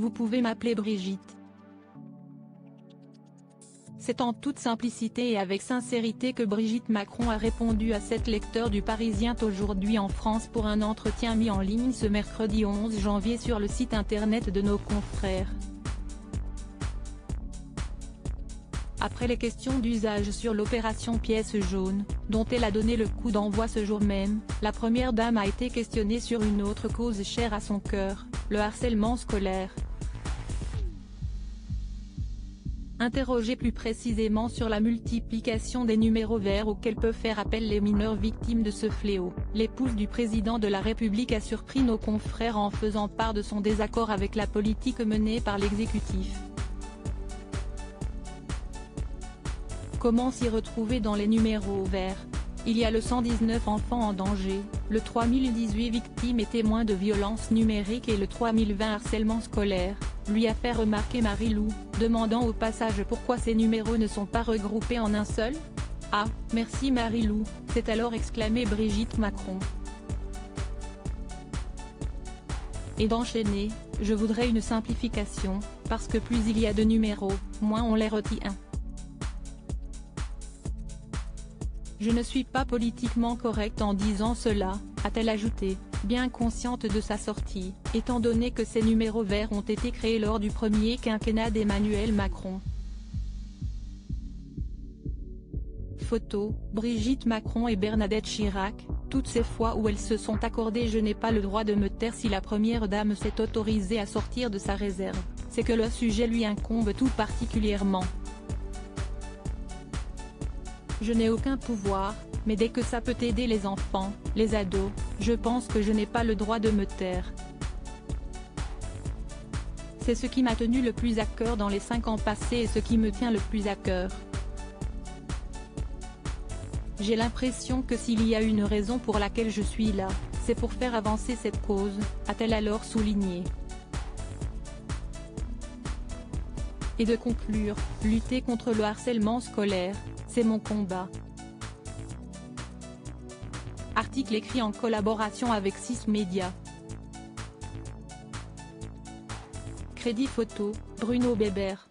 Vous pouvez m'appeler Brigitte. C'est en toute simplicité et avec sincérité que Brigitte Macron a répondu à cette lecteur du Parisien aujourd'hui en France pour un entretien mis en ligne ce mercredi 11 janvier sur le site internet de nos confrères. Après les questions d'usage sur l'opération Pièce jaune, dont elle a donné le coup d'envoi ce jour même, la première dame a été questionnée sur une autre cause chère à son cœur, le harcèlement scolaire. Interrogée plus précisément sur la multiplication des numéros verts auxquels peuvent faire appel les mineurs victimes de ce fléau, l'épouse du président de la République a surpris nos confrères en faisant part de son désaccord avec la politique menée par l'exécutif. Comment s'y retrouver dans les numéros verts? Il y a le 119 enfants en danger, le 3018 victimes et témoins de violences numériques et le 3020 harcèlement scolaire, lui a fait remarquer Marie-Lou, demandant au passage pourquoi ces numéros ne sont pas regroupés en un seul. « Ah, merci Marie-Lou », s'est alors exclamé Brigitte Macron. Et d'enchaîner, « Je voudrais une simplification, parce que plus il y a de numéros, moins on les retient. Je ne suis pas politiquement correcte en disant cela », a-t-elle ajouté, bien consciente de sa sortie, étant donné que ces numéros verts ont été créés lors du premier quinquennat d'Emmanuel Macron. Photo, Brigitte Macron et Bernadette Chirac, toutes ces fois où elles se sont accordées « Je n'ai pas le droit de me taire » si la première dame s'est autorisée à sortir de sa réserve, c'est que le sujet lui incombe tout particulièrement. Je n'ai aucun pouvoir, mais dès que ça peut aider les enfants, les ados, je pense que je n'ai pas le droit de me taire. C'est ce qui m'a tenu le plus à cœur dans les 5 ans passés et ce qui me tient le plus à cœur. J'ai l'impression que s'il y a une raison pour laquelle je suis là, c'est pour faire avancer cette cause, a-t-elle alors souligné. Et de conclure, lutter contre le harcèlement scolaire, c'est mon combat. Article écrit en collaboration avec 6 médias. Crédit photo, Bruno Bébert.